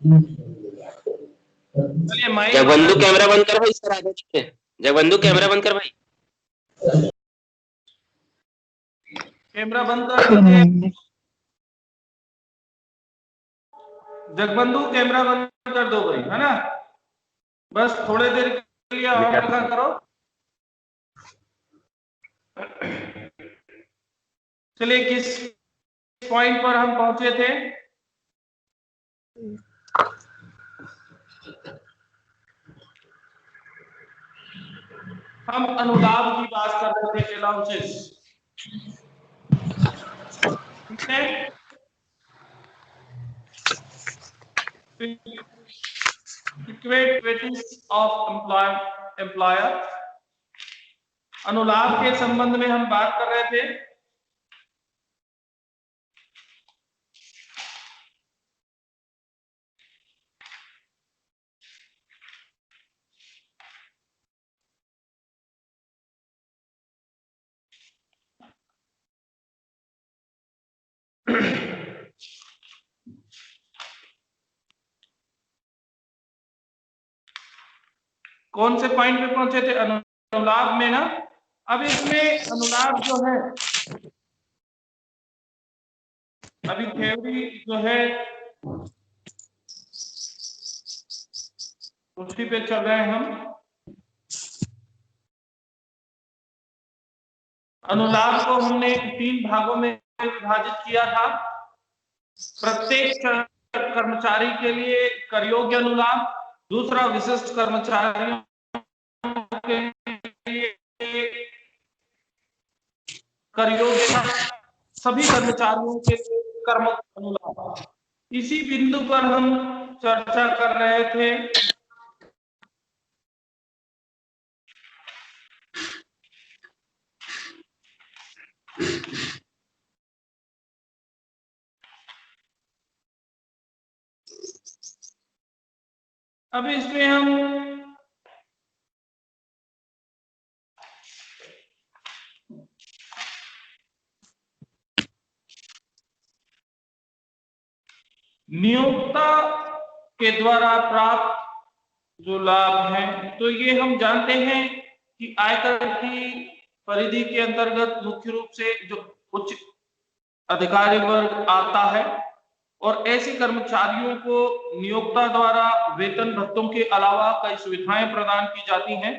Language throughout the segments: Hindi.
चलिए माइक जगबंधु कैमरा बंद कर भाई, सर आगे चलते हैं। जगबंधु कैमरा बंद कर भाई। कैमरा बंद कर दीजिए। जगबंधु कैमरा बंद कर दो भाई, है ना। बस थोड़ी देर के लिए और दिखा करो। चलिए किस पॉइंट पर हम पहुंचे थे? हम अनुलाभ की बात कर रहे थे, एलाउंसेस, ठीक है। इक्विटीज ऑफ एम्प्लॉयर, अनुलाभ के संबंध में हम बात कर रहे थे। कौन से पॉइंट पे पहुंचे थे? अनुलाभ में ना। अब इसमें अनुलाभ जो है, अभी थ्योरी जो है उसी पे चल रहे हैं हम। अनुलाभ को हमने 3 भागों में विभाजित किया था। प्रत्येक कर्मचारी के लिए कर योग्य अनुलाभ, दूसरा विशिष्ट कर्मचारियों के लिए कर योग्य, सभी कर्मचारियों के लिए कर्मक अनुलाभ। इसी बिंदु पर हम चर्चा कर रहे थे। अब इसमें हम नियोक्ता के द्वारा प्राप्त जो लाभ है, तो ये हम जानते हैं कि आयकर की परिधि के अंतर्गत मुख्य रूप से जो उच्च अधिकारी वर्ग आता है, और ऐसे कर्मचारियों को नियोक्ता द्वारा वेतन भत्तों के अलावा कई सुविधाएं प्रदान की जाती हैं,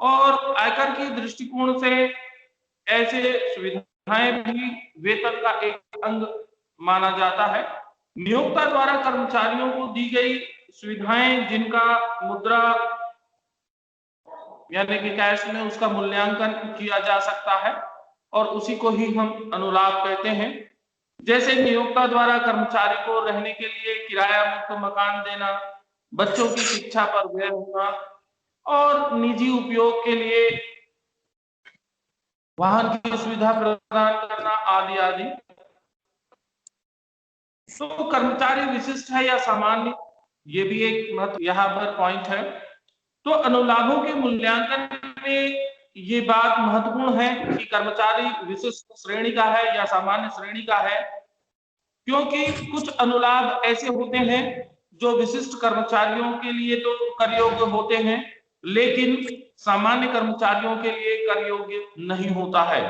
और आयकर के दृष्टिकोण से ऐसे सुविधाएं भी वेतन का एक अंग माना जाता है। नियोक्ता द्वारा कर्मचारियों को दी गई सुविधाएं जिनका मुद्रा यानी कि कैश में उसका मूल्यांकन किया जा सकता है, और उसी को ही हम अनुलाभ कहते हैं। जैसे नियोक्ता द्वारा कर्मचारी को रहने के लिए किराया मुक्त मकान देना, बच्चों की शिक्षा पर व्यय होना, और निजी उपयोग के लिए वाहन की सुविधा प्रदान करना, आदि आदि। तो कर्मचारी विशिष्ट है या सामान्य, ये भी एक महत्व यहाँ पर पॉइंट है। तो अनुलाभों के मूल्यांकन में ये बात महत्वपूर्ण है कि कर्मचारी विशिष्ट श्रेणी का है या सामान्य श्रेणी का है, क्योंकि कुछ अनुलाभ ऐसे होते हैं जो विशिष्ट कर्मचारियों के लिए तो कर योग्य होते हैं, लेकिन सामान्य कर्मचारियों के लिए कर योग्य नहीं होता है।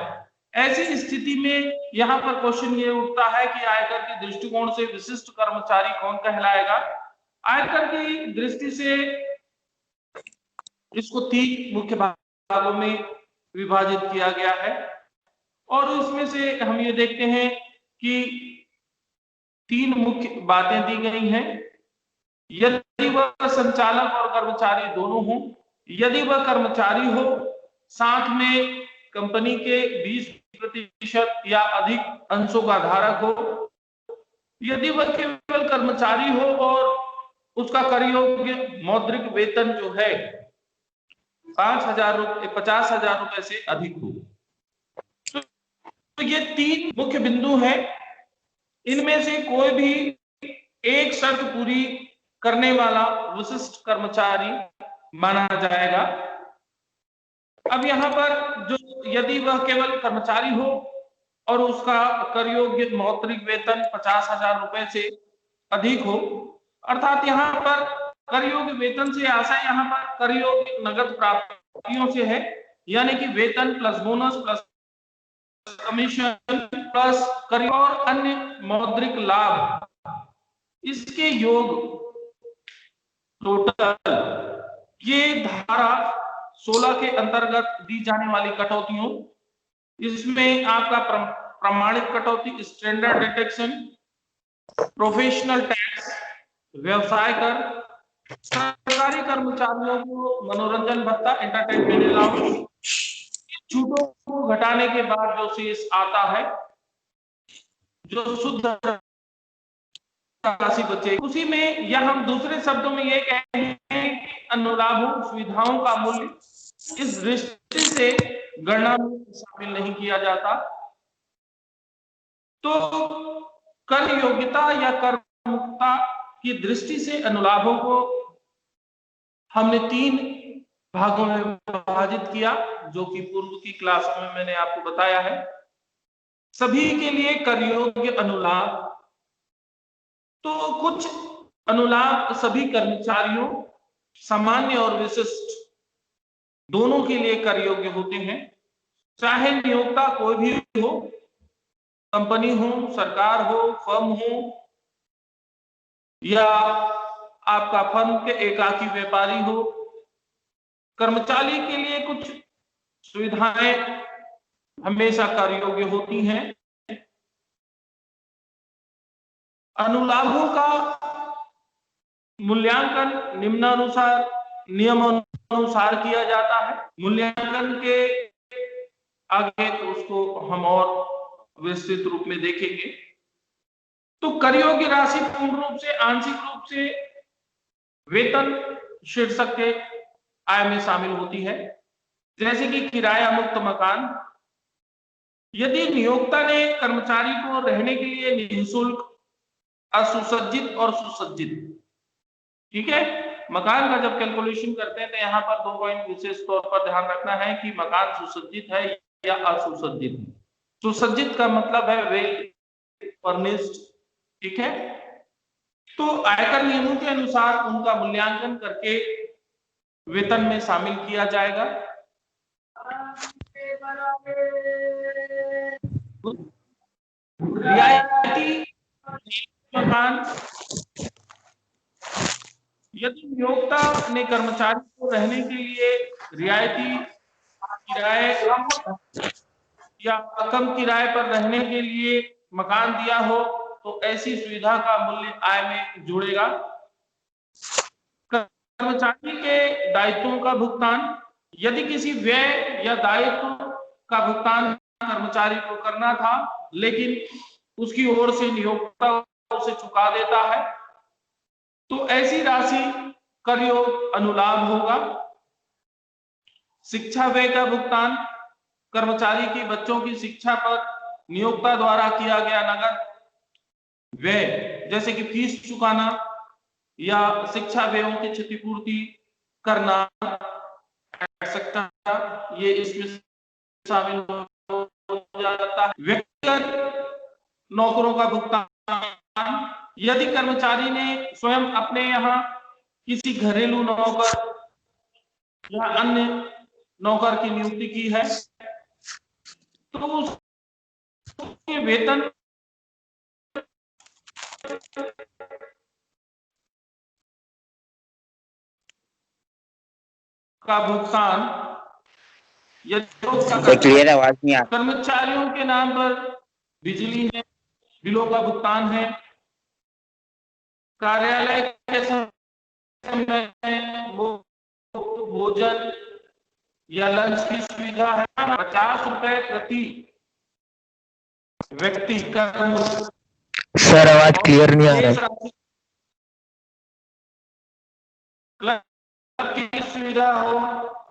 ऐसी स्थिति में यहाँ पर क्वेश्चन ये उठता है कि आयकर के दृष्टिकोण से विशिष्ट कर्मचारी कौन कहलाएगा। आयकर की दृष्टि से इसको 3 मुख्य भागों में विभाजित किया गया है, और उसमें से हम ये देखते हैं कि 3 मुख्य बातें दी गई हैं। यदि वह संचालक और कर्मचारी दोनों हो, यदि वह कर्मचारी हो साथ में कंपनी के 20% या अधिक अंशों का धारक हो, यदि वह केवल कर्मचारी हो और उसका कर योग्य मौद्रिक वेतन जो है 50,000 रुपए से अधिक हो। तो ये 3 मुख्य बिंदु हैं। इनमें से कोई भी एक शर्त पूरी करने वाला विशिष्ट कर्मचारी माना जाएगा। अब यहाँ पर जो यदि वह केवल कर्मचारी हो और उसका कर योग्य मौद्रिक वेतन 50,000 रुपए से अधिक हो, अर्थात यहाँ पर कर योग्य वेतन से आशय यहाँ पर कर योग्य नगद प्राप्तियों से है, यानी कि वेतन plus bonus plus commission plus कर और अन्य मौद्रिक लाभ, इसके योग टोटल ये धारा 16 के अंतर्गत दी जाने वाली कटौतियों, इसमें आपका प्रमाणित कटौती, स्टैंडर्ड डिडक्शन, प्रोफेशनल टैक्स, व्यवसाय कर, सरकारी कर्मचारियों को मनोरंजन भत्ता, एंटरटेनमेंट अलाउंस, छूटों को घटाने के बाद जो शेष आता है, जो शुद्ध राशि बचे, उसी में या हम दूसरे शब्दों में ये कहते हैं कि अनुलाभों सुविधाओं का मूल्य इस दृष्टि से गणना में शामिल नहीं किया जाता। तो कर योग्यता या कर मुक्तता की दृष्टि से अनुलाभों को हमने 3 भागों में विभाजित किया, जो कि पूर्व की क्लासों में मैंने आपको बताया है। सभी के लिए कर योग्य अनुलाभ, तो कुछ अनुलाभ सभी कर्मचारियों सामान्य और विशिष्ट दोनों के लिए कर योग्य होते हैं, चाहे नियोक्ता कोई भी हो, कंपनी हो, सरकार हो, फर्म हो, या आपका फर्म के एकाकी व्यापारी हो। कर्मचारी के लिए कुछ सुविधाएं हमेशा कर योग्य होती हैं। अनुलाभों का मूल्यांकन निम्नानुसार नियमानुसार किया जाता है। मूल्यांकन के आगे उसको हम और विस्तृत रूप में देखेंगे। तो कर योग्य राशि पूर्ण रूप से आंशिक रूप से वेतन शीर्षक के आय में शामिल होती है, जैसे कि किराया मुक्त मकान। यदि नियोक्ता ने कर्मचारी को रहने के लिए निःशुल्क, असुसज्जित और सुसज्जित, ठीक है, मकान का जब कैलकुलेशन करते हैं तो यहाँ पर 2 पॉइंट विशेष तौर पर ध्यान रखना है कि मकान सुसज्जित है या असुसज्जित है। सुसज्जित का मतलब है वेल फर्निश्ड, ठीक है। तो आयकर नियमों के अनुसार उनका मूल्यांकन करके वेतन में शामिल किया जाएगा। रियायती मकान, यदि नियोक्ता ने कर्मचारी को रहने के लिए रियायती किराए या कम किराए पर रहने के लिए मकान दिया हो, तो ऐसी सुविधा का मूल्य आय में जुड़ेगा। कर्मचारी के दायित्वों का भुगतान, यदि किसी व्यय या दायित्व का भुगतान कर्मचारी को करना था लेकिन उसकी ओर से नियोक्ता उसे चुका देता है, तो ऐसी राशि कर योग्य अनुलाभ होगा। शिक्षा व्यय का भुगतान, कर्मचारी के बच्चों की शिक्षा पर नियोक्ता द्वारा किया गया नगद व्यय, जैसे कि फीस चुकाना या शिक्षा व्ययों की क्षतिपूर्ति करना, ये इसमें शामिल हो जाता है। व्यक्तिगत नौकरों का भुगतान, यदि कर्मचारी ने स्वयं अपने यहाँ किसी घरेलू नौकर या अन्य नौकर की नियुक्ति की है, तो उसके वेतन का भुगतान, क्लियर आवाज नहीं आ, कर्मचारियों के नाम पर बिजली है, बिलों का भुगतान है, कार्यालय के समय वो भोजन या लंच की सुविधा है, 50 रुपए प्रति व्यक्ति का। सर आवाज क्लियर नहीं आ रहा है। क्लब की सुविधा हो,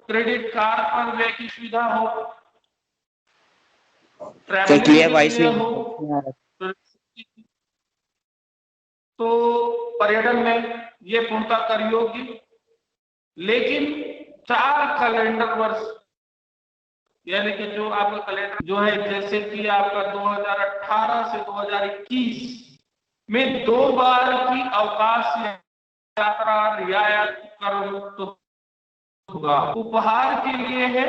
क्रेडिट कार्ड पर व्यय की सुविधा हो, ट्रैवल की सुविधा हो, तो पर्यटन में ये पूर्णतः कर योग्य। लेकिन 4 कैलेंडर वर्ष, यानी कि जो आपका कैलेंडर जो है, जैसे कि आपका 2018 से 2021 में 2 बार की अवकाश यात्रा रियायत कर मुक्त होगा। उपहार के लिए है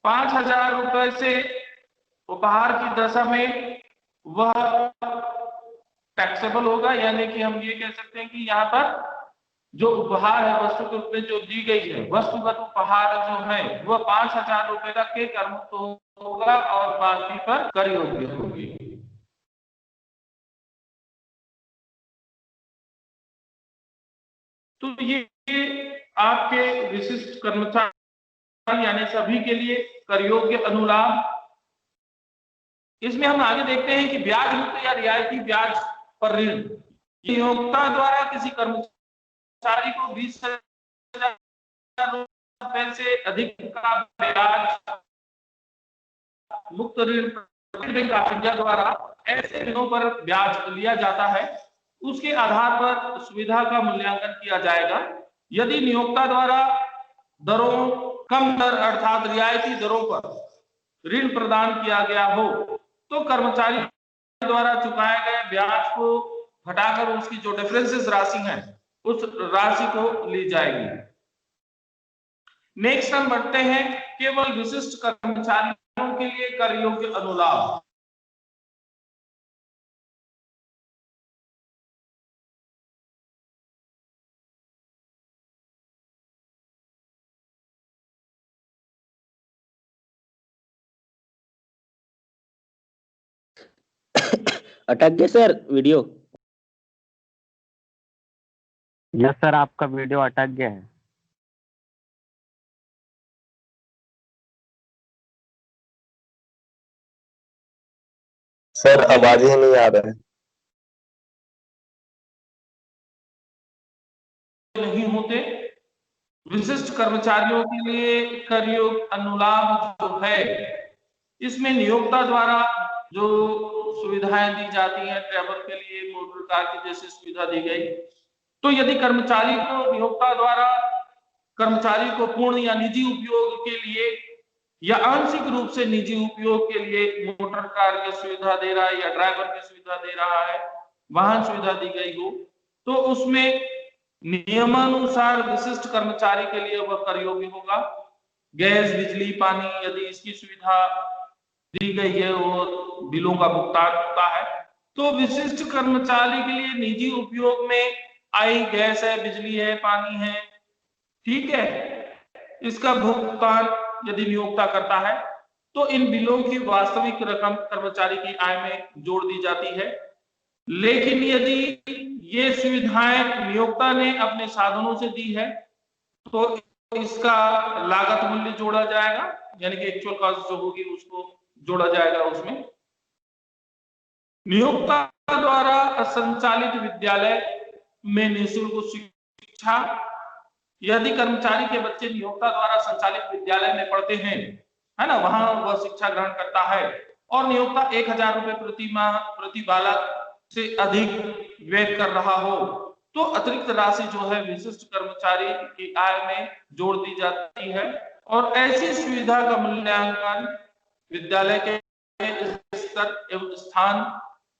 5,000 रुपए से उपहार की दशा में वह टैक्सेबल होगा, यानी कि हम ये कह सकते हैं कि यहाँ पर जो उपहार है वस्तु के रूप में जो दी गई है, वस्तुगत उपहार जो है वह 5,000 रुपए तक के कर मुक्त होगा और बाकी पर कर योग्य होगी। तो ये आपके विशिष्ट कर्मचारी यानी सभी के लिए कर योग्य अनुलाभ। इसमें हम आगे देखते हैं कि ब्याज मुक्त या रियायती ब्याज पर ऋण। नियोक्ता द्वारा किसी कर्मचारी को 20,000 रुपए से अधिक का ब्याज मुक्त ऋण बैंक ऑफ इंडिया द्वारा ऐसे ऋणों पर ब्याज लिया जाता है, उसके आधार पर सुविधा का मूल्यांकन किया जाएगा। यदि नियोक्ता द्वारा दरों कम दर अर्थात रियायती दरों पर ऋण प्रदान किया गया हो तो कर्मचारी द्वारा चुकाए गए ब्याज को घटाकर उसकी जो डिफरेंसेस राशि है उस राशि को ली जाएगी। नेक्स्ट हम बढ़ते हैं केवल विशिष्ट कर्मचारियों के लिए कर योग्य अनुलाभ। अटक गया सर वीडियो। यस सर, आपका वीडियो अटक गया है। सर आवाज ही नहीं आ रहा है। नहीं होते। विशिष्ट कर्मचारियों के लिए कर योग्य अनुलाभ जो है इसमें नियोक्ता द्वारा जो सुविधाएं दी जाती हैं, ट्रैवल के लिए मोटर कार की जैसी सुविधा दी गई, तो यदि कर्मचारी को नियोक्ता द्वारा कर्मचारी को पूर्ण या निजी उपयोग के लिए या आंशिक रूप से निजी उपयोग के लिए मोटर कार की सुविधा दे रहा है या ड्राइवर की सुविधा दे रहा है, वाहन सुविधा दी गई हो, तो उसमें नियमानुसार विशिष्ट कर्मचारी के लिए वह कर योग्य होगा। गैस, बिजली, पानी यदि इसकी सुविधा दी गई है वो बिलों का भुगतान होता है, तो विशिष्ट कर्मचारी के लिए निजी उपयोग में आई गैस है, बिजली है, पानी है, ठीक है, इसका भुगतान यदि नियोक्ता करता है तो इन बिलों की वास्तविक रकम कर्मचारी की आय में जोड़ दी जाती है। लेकिन यदि ये सुविधाएं नियोक्ता ने अपने साधनों से दी है तो इसका लागत मूल्य जोड़ा जाएगा, यानी कि एक्चुअल कॉस्ट जो होगी उसको जोड़ा जाएगा उसमें। नियोक्ता द्वारा संचालित विद्यालय में निःशुल्क शिक्षा। यदि कर्मचारी के बच्चे नियोक्ता द्वारा संचालित विद्यालय में पढ़ते हैं, है ना, वहां वह शिक्षा ग्रहण करता है और नियोक्ता 1,000 रुपए प्रति माह प्रति बालक से अधिक व्यय कर रहा हो तो अतिरिक्त राशि जो है विशिष्ट कर्मचारी की आय में जोड़ दी जाती है और ऐसी सुविधा का मूल्यांकन विद्यालय के स्तर एवं स्थान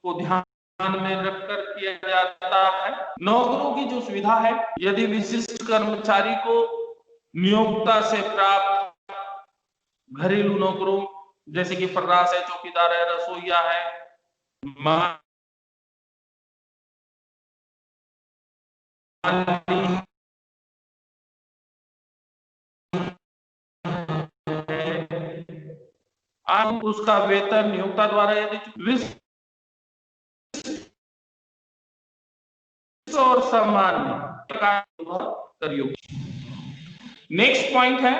को ध्यान में रखकर किया जाता है। नौकरों की जो सुविधा है, यदि विशिष्ट कर्मचारी को नियोक्ता से प्राप्त घरेलू नौकरों जैसे कि फर्राश है, चौकीदार है, रसोईया है, आप उसका वेतन नियोक्ता द्वारा यदि और सामान्य करियो। नेक्स्ट पॉइंट है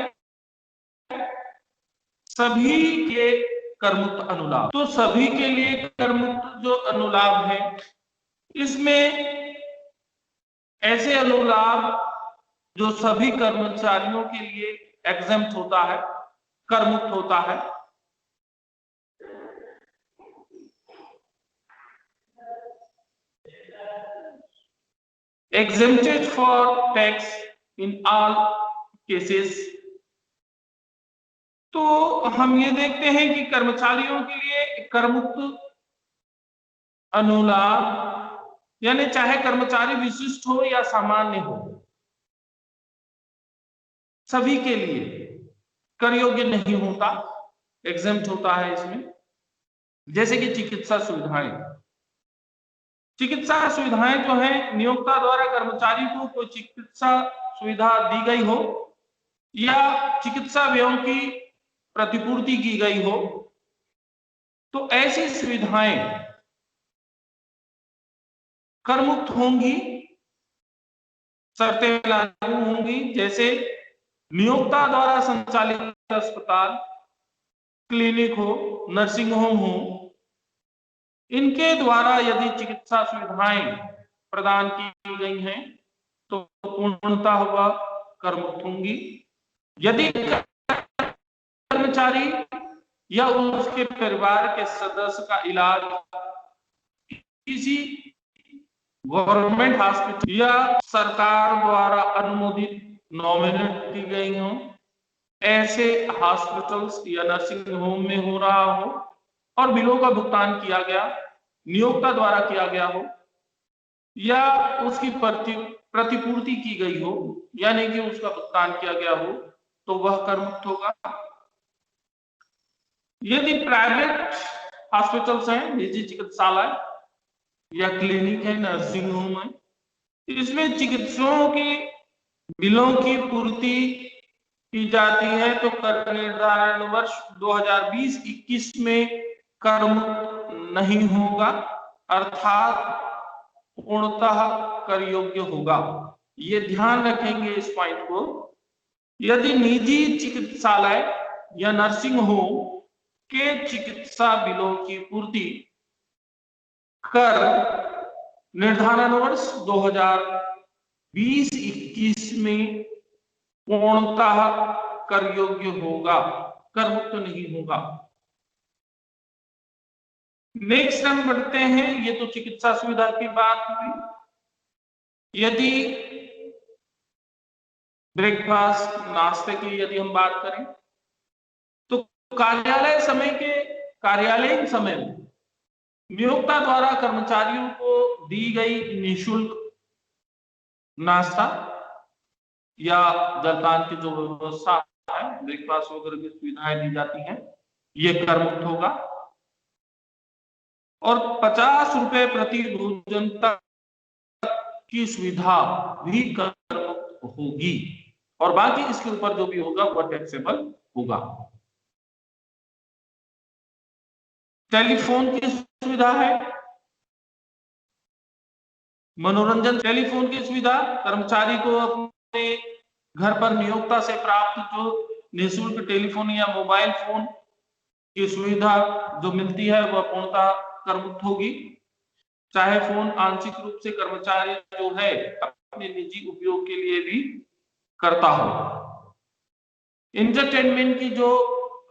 सभी के करमुक्त अनुलाभ। तो सभी के लिए करमुक्त जो अनुलाभ है इसमें ऐसे अनुलाभ जो सभी कर्मचारियों के लिए एग्जेम्प्ट होता है, करमुक्त होता है। Exempted for tax in all cases। तो हम ये देखते हैं कि कर्मचारियों के लिए करमुक्त अनुलाभ यानी चाहे कर्मचारी विशिष्ट हो या सामान्य हो, सभी के लिए कर योग्य नहीं होता, एग्जेम्प्ट होता है इसमें। जैसे कि चिकित्सा सुविधाएं, चिकित्सा सुविधाएं जो है नियोक्ता द्वारा कर्मचारी को कोई चिकित्सा सुविधा दी गई हो या चिकित्सा व्ययों की प्रतिपूर्ति की गई हो, तो ऐसी सुविधाएं कर मुक्त होंगी, शर्तें लागू होंगी। जैसे नियोक्ता द्वारा संचालित अस्पताल, क्लिनिक हो, नर्सिंग होम हो, इनके द्वारा यदि चिकित्सा सुविधाएं प्रदान की गई हैं तो पूर्णतः वह कर मुक्त होंगी। यदि कर्मचारी या उसके परिवार के सदस्य का इलाज किसी गवर्नमेंट हॉस्पिटल या सरकार द्वारा अनुमोदित नॉमिनेट की गई हो, ऐसे हॉस्पिटल्स या नर्सिंग होम में हो रहा हो और बिलों का भुगतान किया गया, नियोक्ता द्वारा किया गया हो या उसकी प्रतिपूर्ति की गई हो, यानी कि उसका भुगतान किया गया हो, तो वह कर मुक्त होगा। यदि प्राइवेट हॉस्पिटल्स हैं, निजी चिकित्सालय या क्लिनिक है, नर्सिंग होम है, इसमें चिकित्सकों की बिलों की पूर्ति की जाती है तो कर निर्धारण वर्ष 2020-21 में कर मुक्त नहीं होगा, अर्थात पूर्णतः कर योग्य होगा। ये ध्यान रखेंगे इस पॉइंट को। यदि निजी चिकित्सालय या नर्सिंग होम के चिकित्सा बिलों की पूर्ति कर निर्धारण वर्ष 2020-21 में पूर्णतः कर योग्य होगा, कर मुक्त नहीं होगा। नेक्स्ट हम बढ़ते हैं, ये तो चिकित्सा सुविधा की बात हुई। यदि ब्रेकफास्ट, नाश्ते की यदि हम बात करें तो कार्यालयीन समय में नियोक्ता द्वारा कर्मचारियों को दी गई निःशुल्क नाश्ता या जलपान की जो व्यवस्था है, ब्रेकफास्ट वगैरह की सुविधाएं दी जाती हैं, ये कर मुक्त होगा। और 50 रुपए प्रति भोजन तक की सुविधा भी कर मुक्त होगी और बाकी इसके ऊपर जो भी होगा वह टैक्सेबल होगा। टेलीफोन की सुविधा है, मनोरंजन टेलीफोन की सुविधा कर्मचारी को अपने घर पर नियोक्ता से प्राप्त जो निःशुल्क टेलीफोन या मोबाइल फोन की सुविधा जो मिलती है वह पूर्णतः कर मुक्त होगी, चाहे फोन आंशिक रूप से कर्मचारी जो है अपने निजी उपयोग के लिए भी करता हो। एंटरटेनमेंट की जो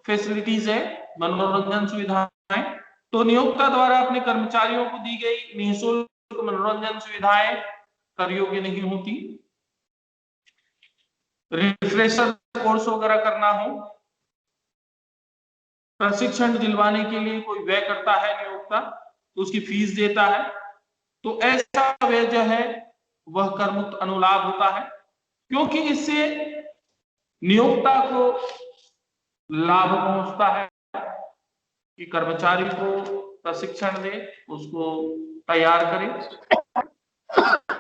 फैसिलिटीज है, मनोरंजन सुविधाएं, तो नियोक्ता द्वारा अपने कर्मचारियों को दी गई निःशुल्क मनोरंजन सुविधाएं कर योग्य नहीं होती। रिफ्रेशर कोर्स वगैरह करना हो, प्रशिक्षण दिलवाने के लिए कोई व्यय करता है नियोक्ता, तो उसकी फीस देता है, तो ऐसा व्यय जो है वह कर मुक्त अनुलाभ होता है, क्योंकि इससे नियोक्ता को लाभ पहुंचता है कि कर्मचारी को प्रशिक्षण दे, उसको तैयार करे।